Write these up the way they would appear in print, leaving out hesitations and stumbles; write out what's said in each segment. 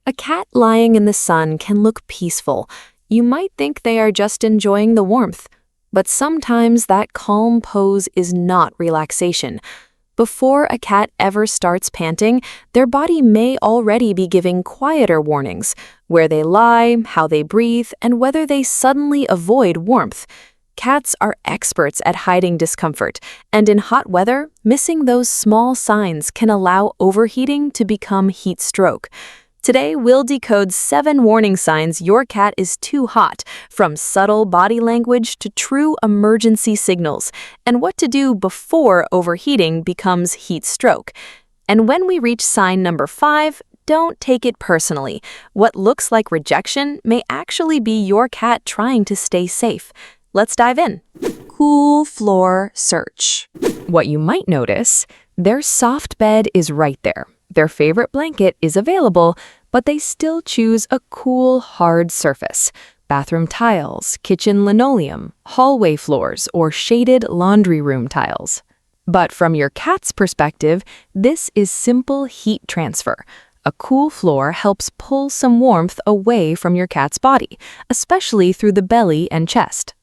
A cat lying in the sun can look peaceful. You might think they are just enjoying the warmth, but sometimes that calm pose is not relaxation. Before a cat ever starts panting, their body may already be giving quieter warnings, where they lie, how they breathe, and whether they suddenly avoid warmth. Cats are experts at hiding discomfort, and in hot weather, missing those small signs can allow overheating to become heat stroke. Today, we'll decode 7 warning signs your cat is too hot, from subtle body language to true emergency signals, and what to do before overheating becomes heat stroke. And when we reach sign number 5, don't take it personally. What looks like rejection may actually be your cat trying to stay safe. Let's dive in. Cool floor search. What you might notice, their soft bed is right there. Their favorite blanket is available, but they still choose a cool, hard surface. Bathroom tiles, kitchen linoleum, hallway floors, or shaded laundry room tiles. But from your cat's perspective, this is simple heat transfer. A cool floor helps pull some warmth away from your cat's body, especially through the belly and chest.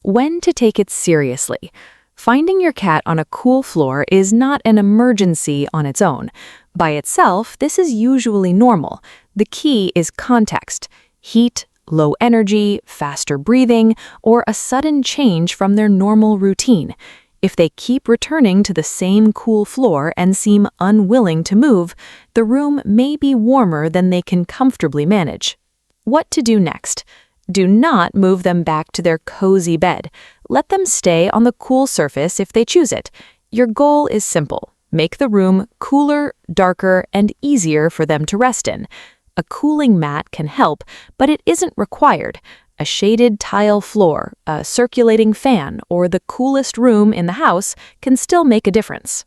When to take it seriously. Finding your cat on a cool floor is not an emergency on its own. By itself, this is usually normal. The key is context: heat, low energy, faster breathing, or a sudden change from their normal routine. If they keep returning to the same cool floor and seem unwilling to move, the room may be warmer than they can comfortably manage. What to do next? Do not move them back to their cozy bed. Let them stay on the cool surface if they choose it. Your goal is simple: make the room cooler, darker, and easier for them to rest in. A cooling mat can help, but it isn't required. A shaded tile floor, a circulating fan, or the coolest room in the house can still make a difference.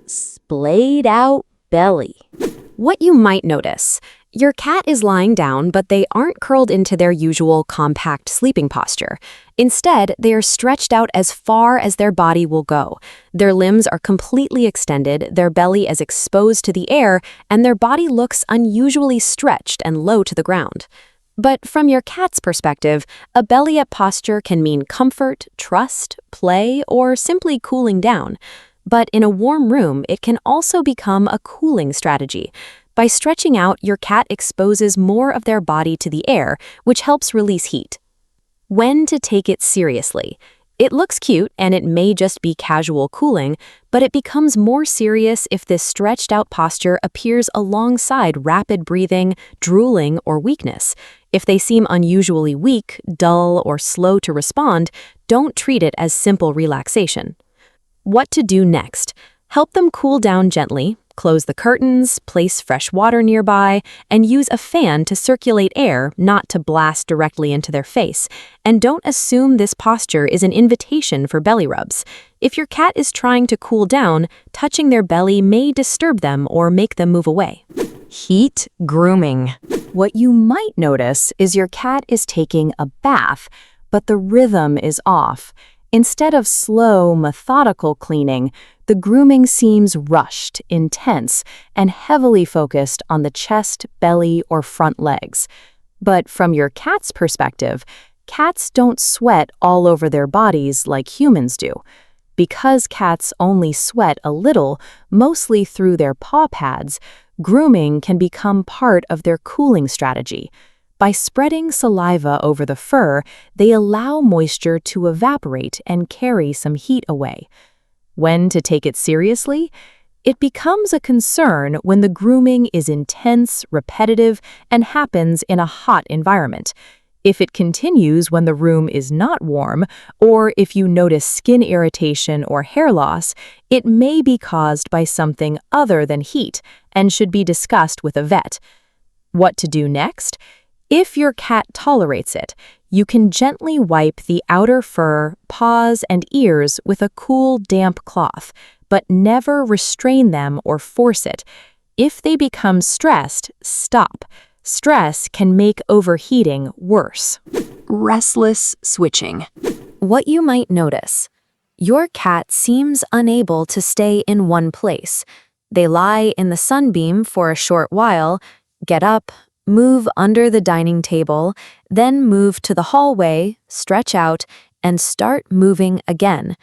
Splayed out belly. What you might notice. Your cat is lying down, but they aren't curled into their usual compact sleeping posture. Instead, they are stretched out as far as their body will go. Their limbs are completely extended, their belly is exposed to the air, and their body looks unusually stretched and low to the ground. But from your cat's perspective, a belly-up posture can mean comfort, trust, play, or simply cooling down. But in a warm room, it can also become a cooling strategy. By stretching out, your cat exposes more of their body to the air, which helps release heat. When to take it seriously. It looks cute and it may just be casual cooling, but it becomes more serious if this stretched out posture appears alongside rapid breathing, drooling, or weakness. If they seem unusually weak, dull, or slow to respond, don't treat it as simple relaxation. What to do next? Help them cool down gently. Close the curtains, place fresh water nearby, and use a fan to circulate air, not to blast directly into their face. And don't assume this posture is an invitation for belly rubs. If your cat is trying to cool down, touching their belly may disturb them or make them move away. Heat grooming. What you might notice is your cat is taking a bath, but the rhythm is off. Instead of slow, methodical cleaning, the grooming seems rushed, intense, and heavily focused on the chest, belly, or front legs. But from your cat's perspective, cats don't sweat all over their bodies like humans do. Because cats only sweat a little, mostly through their paw pads, grooming can become part of their cooling strategy. By spreading saliva over the fur, they allow moisture to evaporate and carry some heat away. When to take it seriously? It becomes a concern when the grooming is intense, repetitive, and happens in a hot environment. If it continues when the room is not warm, or if you notice skin irritation or hair loss, it may be caused by something other than heat and should be discussed with a vet. What to do next? If your cat tolerates it, you can gently wipe the outer fur, paws, and ears with a cool, damp cloth, but never restrain them or force it. If they become stressed, stop. Stress can make overheating worse. Restless switching. What you might notice. Your cat seems unable to stay in one place. They lie in the sunbeam for a short while, get up, Move under the dining table, then move to the hallway, stretch out, and start moving again.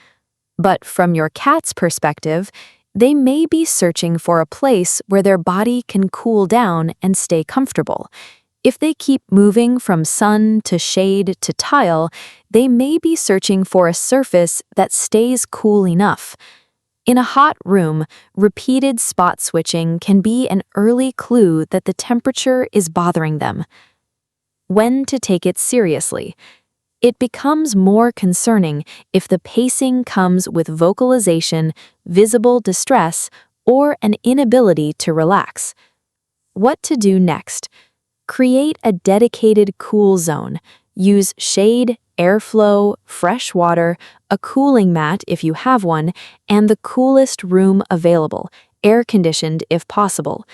But from your cat's perspective, they may be searching for a place where their body can cool down and stay comfortable. If they keep moving from sun to shade to tile, they may be searching for a surface that stays cool enough. In a hot room, repeated spot switching can be an early clue that the temperature is bothering them. When to take it seriously? It becomes more concerning if the pacing comes with vocalization, visible distress, or an inability to relax. What to do next? Create a dedicated cool zone. Use shade, airflow, fresh water, a cooling mat if you have one, and the coolest room available, air-conditioned if possible.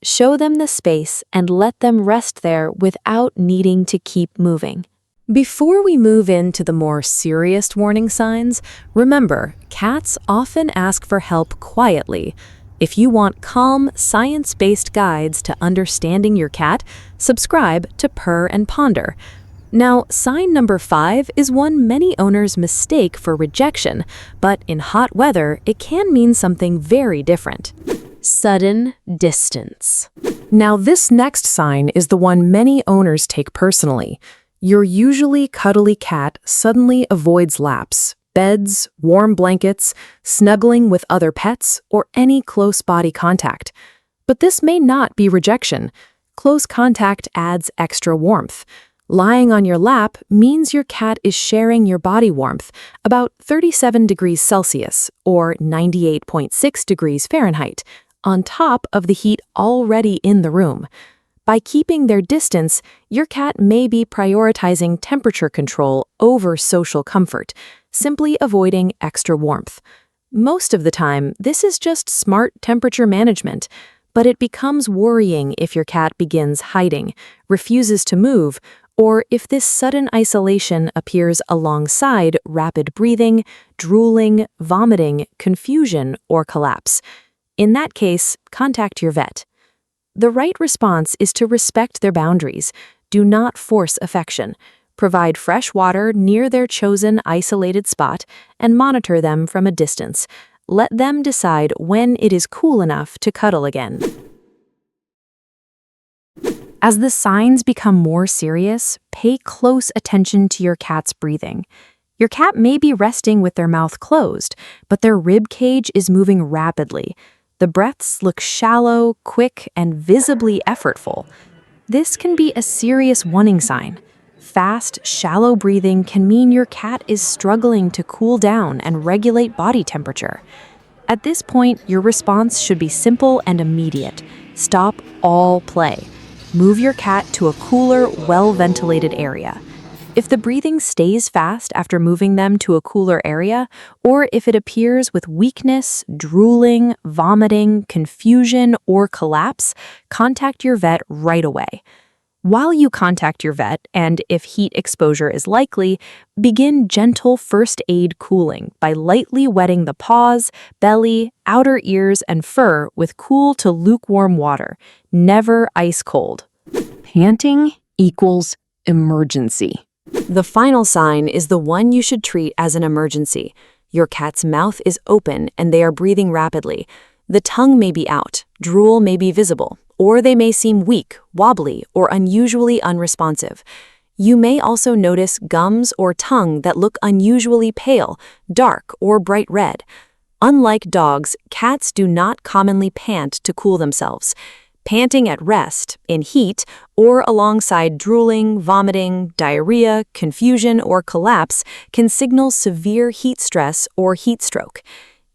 Show them the space and let them rest there without needing to keep moving. Before we move into the more serious warning signs, remember, cats often ask for help quietly. If you want calm, science-based guides to understanding your cat, subscribe to Purr and Ponder. Now, sign number 5 is one many owners mistake for rejection, but in hot weather, it can mean something very different. Sudden distance. Now, this next sign is the one many owners take personally. Your usually cuddly cat suddenly avoids laps, beds, warm blankets, snuggling with other pets, or any close body contact. But this may not be rejection. Close contact adds extra warmth. Lying on your lap means your cat is sharing your body warmth, about 37 degrees Celsius or 98.6 degrees Fahrenheit, on top of the heat already in the room. By keeping their distance, your cat may be prioritizing temperature control over social comfort, simply avoiding extra warmth. Most of the time, this is just smart temperature management, but it becomes worrying if your cat begins hiding, refuses to move, or if this sudden isolation appears alongside rapid breathing, drooling, vomiting, confusion, or collapse. In that case, contact your vet. The right response is to respect their boundaries. Do not force affection. Provide fresh water near their chosen isolated spot and monitor them from a distance. Let them decide when it is cool enough to cuddle again. As the signs become more serious, pay close attention to your cat's breathing. Your cat may be resting with their mouth closed, but their rib cage is moving rapidly. The breaths look shallow, quick, and visibly effortful. This can be a serious warning sign. Fast, shallow breathing can mean your cat is struggling to cool down and regulate body temperature. At this point, your response should be simple and immediate. Stop all play. Move your cat to a cooler, well-ventilated area. If the breathing stays fast after moving them to a cooler area, or if it appears with weakness, drooling, vomiting, confusion, or collapse, contact your vet right away. While you contact your vet, and if heat exposure is likely, begin gentle first aid cooling by lightly wetting the paws, belly, outer ears, and fur with cool to lukewarm water, never ice cold. Panting equals emergency. The final sign is the one you should treat as an emergency. Your cat's mouth is open and they are breathing rapidly. The tongue may be out, drool may be visible, or they may seem weak, wobbly, or unusually unresponsive. You may also notice gums or tongue that look unusually pale, dark, or bright red. Unlike dogs, cats do not commonly pant to cool themselves. Panting at rest, in heat, or alongside drooling, vomiting, diarrhea, confusion, or collapse can signal severe heat stress or heat stroke.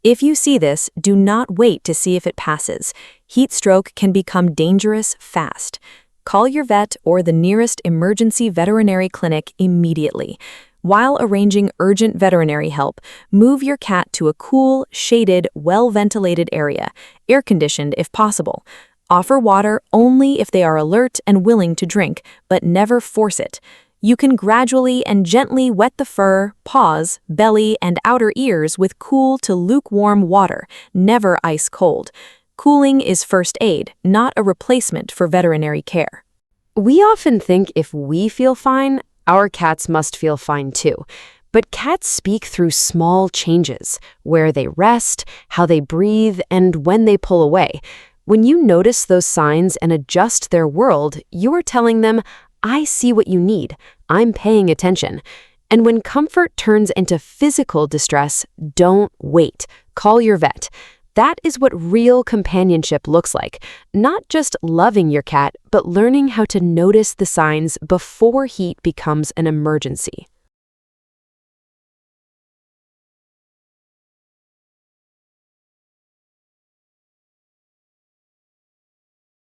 If you see this, do not wait to see if it passes. Heat stroke can become dangerous fast. Call your vet or the nearest emergency veterinary clinic immediately. While arranging urgent veterinary help, move your cat to a cool, shaded, well-ventilated area, air-conditioned if possible. Offer water only if they are alert and willing to drink, but never force it. You can gradually and gently wet the fur, paws, belly, and outer ears with cool to lukewarm water, never ice cold. Cooling is first aid, not a replacement for veterinary care. We often think if we feel fine, our cats must feel fine too. But cats speak through small changes, where they rest, how they breathe, and when they pull away. When you notice those signs and adjust their world, you're telling them, I see what you need. I'm paying attention. And when comfort turns into physical distress, don't wait. Call your vet. That is what real companionship looks like. Not just loving your cat, but learning how to notice the signs before heat becomes an emergency.